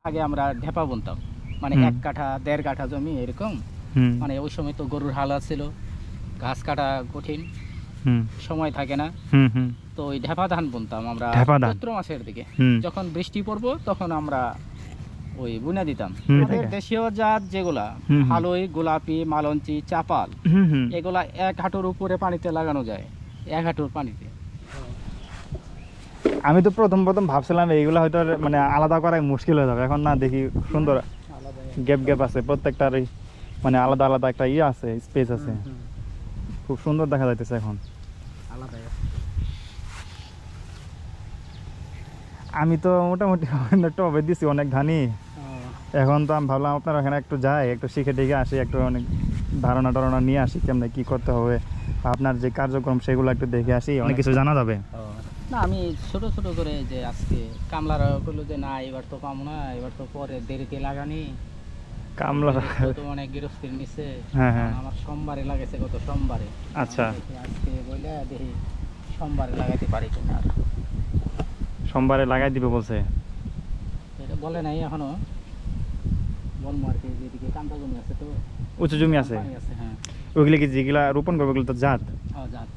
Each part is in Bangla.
আগে আমরা ঢেপা বুনতাম, মানে 1 কাঠা 1.5 কাঠা জমি এরকম। মানে ওই সময় তো গরুর হাল ছিল, ঘাস কাটা কঠিন, সময় থাকে না। তো ওই ঢেপা ধান বুনতাম আমরা চৈত্র মাসের দিকে। যখন বৃষ্টি পড়বো তখন আমরা ওই বুনে দিতাম। দেশীয় জাত যেগুলা হালুই, গোলাপি, মালঞ্চি, চাপাল, এগুলা 1 হাঁটুর উপরে পানিতে লাগানো যায়, 1 হাঁটুর পানিতে। আমি তো প্রথম ভাবছিলাম এইগুলো হয়তো মানে আলাদা করাই মুশকিল হয়ে যাবে, এখন না দেখি সুন্দর গ্যাপ আছে, প্রত্যেকটারই মানে আলাদা আলাদা একটা ইয়ে আছে, স্পেস আছে, খুব সুন্দর দেখা যাইতেছে এখন। আমি তো মোটামুটি টবে দিছি অনেক ধানই, এখন তো আমি ভাবলাম আপনার ওখানে একটু যাই, একটু শিখে টিখে আসি, একটু অনেক ধারণা নিয়ে আসি কেমনে কি করতে হবে, আপনার যে কার্যক্রম সেগুলো একটু দেখে আসি, অনেক কিছু জানা যাবে। না আমি ছোট ছোট করে যে আজকে কামলারা বললো যে না এবার তো পাবো না, এবার তো পরে দেরিতে লাগানি, কামলারা তো অনেক গৃহস্থির নিচে। হ্যাঁ হ্যাঁ, আমার সোমবারে লাগাইছে, গত সোমবারে। আচ্ছা, আজকে বলে দেখি সোমবারে লাগাইতে পারি কিনা। সোমবারে লাগাই দিবে বলছে, এটা বলে নাই এখনো, বলবো আর কি। যেদিকে কান্দা জমি আছে, তো উঁচু জমি আছে, হ্যাঁ, ওইগুলো কি যেগুলা রোপণ করবে ওগুলো তো জাত। জাত।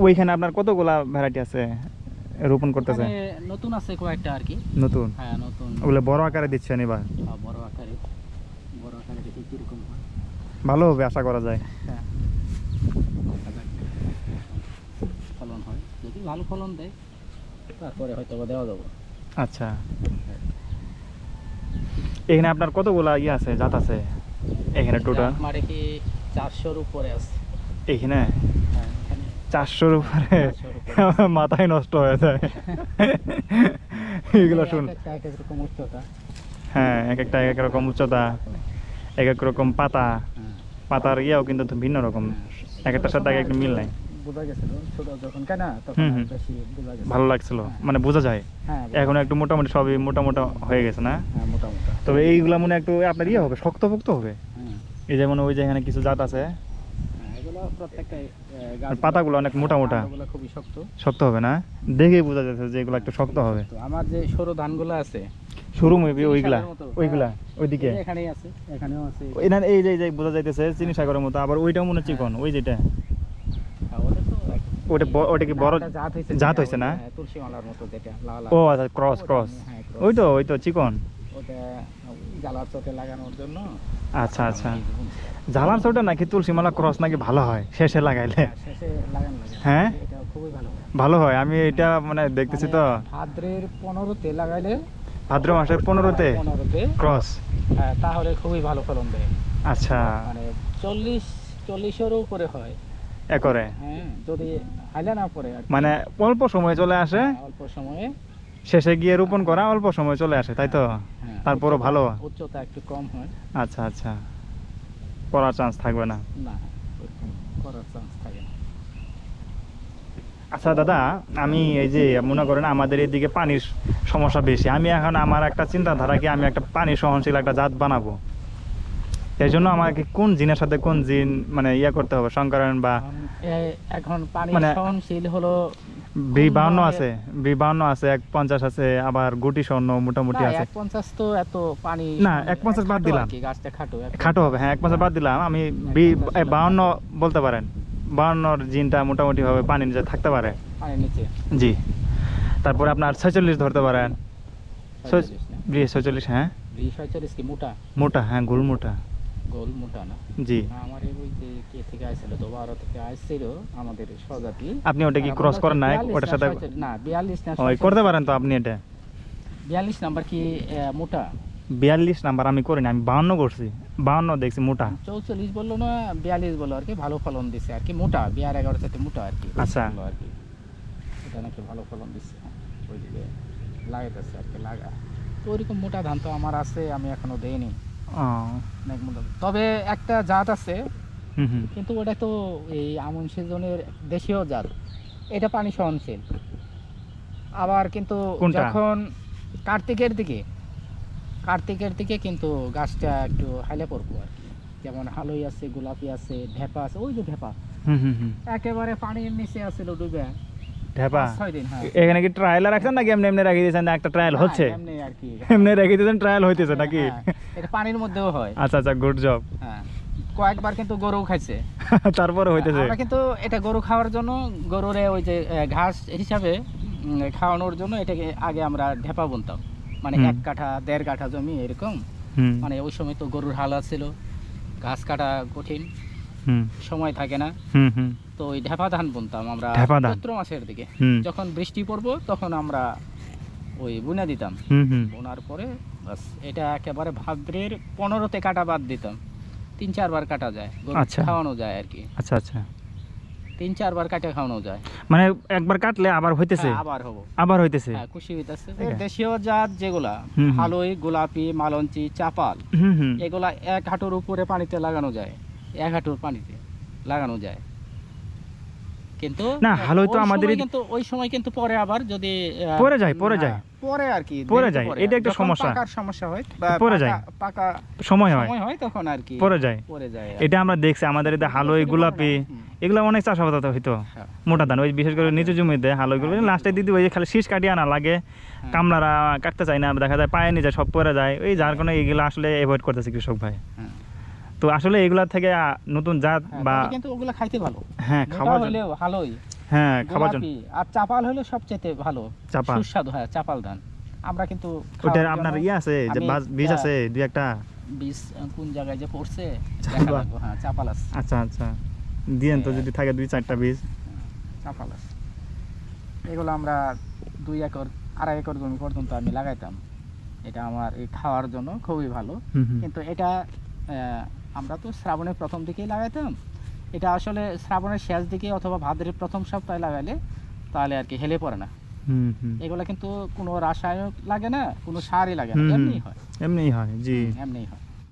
ওইখানে আপনার কতগুলা ভ্যারাইটি আছে রোপণ করতেছে? নতুন আছে কয়েকটা আর কি। নতুন? হ্যাঁ নতুন। ওগুলো বড় আকারে দিচ্ছেন এবার? বড় আকারে দেখি কিরকম হয়। ভালো হবে আশা করা যায়। হ্যাঁ, ফলন হয়, যদি ভালো ফলন দেয় তারপরে হয়তো দেওয়া যাবে। আচ্ছা, এখানে আপনার কতগুলা ইয়ে আছে, জাত আছে এখানে টোটাল? মানে কি 400-র উপরে আছে এখানে। 400-র উপরে? মাথায় নষ্ট হয়ে যায় এগুলো শুন। হ্যাঁ, এক একটা এক এক রকম উচ্চতা, এক এক রকম পাতা, পাতার ইয়েও কিন্তু ভিন্ন রকম, এক একটার সাথে এক একটা মিল নাই। ভালো লাগছিল, মানে বোঝা যায়। এখন একটু মোটামুটি সবই মোটামোটা হয়ে গেছে না? তবে এইগুলা মনে একটু আপনার ইয়ে হবে, শক্তপোক্ত হবে। এই যেমন ওই যে এখানে কিছু জাত আছে, পাতাগুলো অনেক মোটা মোটা, খুবই শক্ত হবে না? দেখেই বোঝা যাচ্ছে যে এগুলো একটু শক্ত হবে। আমার যে সরু ধানগুলো আছে, সরু মেবি ওইগুলা ওইদিকে এখানেই আছে, এখানেও আছে। এই যে বোঝা যাইতেছে চিনি সাগরের মতো, আবার ওইটাও মনে চিকন, ওই যেটা ওটা কি বড় জাত হয়েছে না? তুলসী মালার মতো যেটা লাল। ও আচ্ছা, ক্রস ওই তো চিকন, ওটা জালার চোটে লাগানোর জন্য। আচ্ছা আচ্ছা, জালার চোটে নাকি তুলসী মালা ক্রস নাকি ভালো হয় শেষে লাগাইলে? শেষে লাগানো লাগে, হ্যাঁ এটা খুবই ভালো হয়। আমি এটা মানে দেখতেছি তো, ভাদ্রের 15-তে লাগাইলে, ভাদ্র মাসের 15-তে ক্রস, হ্যাঁ, তাহলে খুবই ভালো ফলন দেয়। আচ্ছা, মানে 40-এরও উপরে হয় একরে। হ্যাঁ, যদি হাইলে না পড়ে, মানে অল্প সময় চলে আসে, অল্প সময়ে শেষে গিয়ে রোপণ করা অল্প সময় চলে আসে, তাই তো? তারপরও ভালো, উচ্চতা একটু কম হয়। আচ্ছা আচ্ছা, করার চান্স থাকবে না? না, করার চান্স থাকে না। আচ্ছা দাদা, আমি এই যে মনে করেন আমাদের এদিকে পানির সমস্যা বেশি, আমি এখন আমার একটা চিন্তাধারা কি, আমি একটা পানি সহনশীল একটা জাত বানাবো, এই জন্য আমাকে কোন জিনের সাথে কোন জিন মানে ইয়া করতে হবে, সংকরণ বা এখন পানি সহনশীল হলো B52 আছে, B52 আছে, 150 আছে, আবার গুটি স্বর্ণ মোটামুটি আছে। 150 তো এত পানি না, 150 বাদ দিলাম, গাছটা খাটো হবে। হ্যাঁ, 150 বাদ দিলাম, আমি B52 বলতে পারেন, 52-র জিনটা মোটামুটি ভাবে পানির নিচে থাকতে পারে, পানির নিচে। জি। তারপরে আপনার 46 ধরতে পারেন, 46, হ্যাঁ 46 কি মোটা? মোটা, হ্যাঁ, গোল মোটা না? জি। আমার ওই যে কে থেকে আইছিল, তো 12 থেকে আইছিল আমাদের স্বজাতি। আপনি ওটা কি ক্রস করেন না ওটার সাথে? না, 42 না, ওই করতে পারেন তো আপনি। এটা 42 নাম্বার কি মোটা? 42 নাম্বার আমি করিনি, আমি 52 করছি, 52 দেখছি মোটা। 44 বললো না 42 বললো আর কি, ভালো ফলন দিছে আর কি, মোটা 11 থেকে মোটা আর কি। আচ্ছা, আর কি এটা নাকি ভালো ফলন দিচ্ছে, ওইদিকে লাগাইতেছে আর কি, লাগা তো ওইরকম মোটা ধান তো আমার আছে, আমি এখনো দেইনি। তবে একটা জাত আছে, কিন্তু ওটা তো এই আমন সিজনের দেশীয় জাত, এটা পানি সহনশীল। আবার কিন্তু যখন কার্তিকের দিকে কিন্তু গাছটা একটু হাইলে পড়বো আর কি, যেমন হালুই আছে, গোলাপি আছে, ঢেপা আছে। ওই যে ঢেপা একেবারে পানির নিচে আছিল ডুবে, ঢেপা 5-6 দিন, হ্যাঁ। এখানে কি ট্রায়াল রাখছেন নাকি এমনি এমনি রেখে দিয়েছেন, একটা ট্রায়াল হচ্ছে? এমনি আর কি, এমনি রেখে দিয়েছেন, ট্রায়াল হইতেছে নাকি? হ্যাঁ, এটা পানির মধ্যেও হয়। আচ্ছা আচ্ছা, গুড জব। হ্যাঁ, কয়েকবার কিন্তু গরু খাইছে। তারপরে হইতেছে। আমরা কিন্তু এটা গরু খাওয়ার জন্য, গরুরে ওই যে ঘাস হিসাবে খাওয়ানোর জন্য এটাকে আগে আমরা ঢেপা বুনতাম, মানে 1 কাঠা 1.5 কাঠা জমি এরকম। মানে ওই সময় তো গরুর হাল ছিল, ঘাস কাটা কঠিন, সময় থাকে না, তো ওই ঢেপা ধান বুনতাম আমরা চৈত্র মাসের দিকে। যখন বৃষ্টি পড়বো তখন আমরা ওই বুনা দিতাম, বোনার পরে বাস এটা একেবারে ভাদ্রের 15তে কাটা বাদ দিতাম। 3-4 বার কাটা যায়, খাওয়ানো যায় আর কি। আচ্ছা আচ্ছা, 3-4 বার কাটে খাওয়ানো যায়, মানে একবার কাটলে আবার হইতেছে, আবার হইতেছে, হ্যাঁ, খুশি হইতেছে। দেশীয় জাত যেগুলা ভালোই, গোলাপি, মালঞ্চি, চাপাল, এগুলা 1 হাঁটুর উপরে পানিতে লাগানো যায়, 1 হাঁটুর পানিতে লাগানো যায়। কিন্তু না, হালোই তো আমাদের কিন্তু ওই সময় কিন্তু পরে আবার যদি পরে যায় পরে আর কি, পরে যায়, এটা একটা সমস্যা, পাকার সমস্যা হয় বা পরে যায়, পাকা সময় হয় তখন আর কি পরে যায়। এটা আমরা দেখছি আমাদের এতে হালোই, গোলাপি এগুলো অনেক চাষাবাদ হইতো, মোটা ধান, ওই বিশেষ করে নিচু জমিতে হালোই গুলো লাস্টে দিদি ওই খালি শীষ কাটিয়ে আনা লাগে, কামলারা কাটতে চায় না, দেখা যায় পায়ে নিয়ে যায়, সব পরে যায়, ওই যার কারণে এগুলো আসলে অ্যাভয়েড করতেছে কৃষক ভাই। তো আসলে এগুলা থেকে নতুন জাত বা কিন্তু ওগুলা খাইতে ভালো, হ্যাঁ, খাওয়া হলেও ভালোই, হ্যাঁ, খাওয়ার জন্য। আর চাপাল হলো সবচেয়ে ভালো, সুস্বাদু, হ্যাঁ, চাপাল ধান। আমরা কিন্তু ওটা আপনার আছে যে বীজ আছে দুই একটা, বীজ কোন জায়গায় যে পড়ছে দেখা লাগবে, হ্যাঁ, চাপাল আছে। আচ্ছা আচ্ছা, দিয়েন তো যদি থাকে 2-4টা বীজ, চাপাল আছে। এগুলো আমরা 2 একর 2.5 একর জমি পর্যন্ত আমি লাগাইতাম, এটা আমার এই খাওয়ার জন্য খুবই ভালো। কিন্তু এটা আমরা তো শ্রাবণের প্রথম দিকেই লাগাইতাম, এটা আসলে শ্রাবণের শেষ দিকে অথবা ভাদ্রের প্রথম সপ্তাহে লাগাইলে তাহলে আর কি হেলে পড়ে না। এগুলা কিন্তু কোনো রাসায়নিক লাগে না, কোনো সারই লাগে না, এমনিই হয়, জি, এমনিই হয়।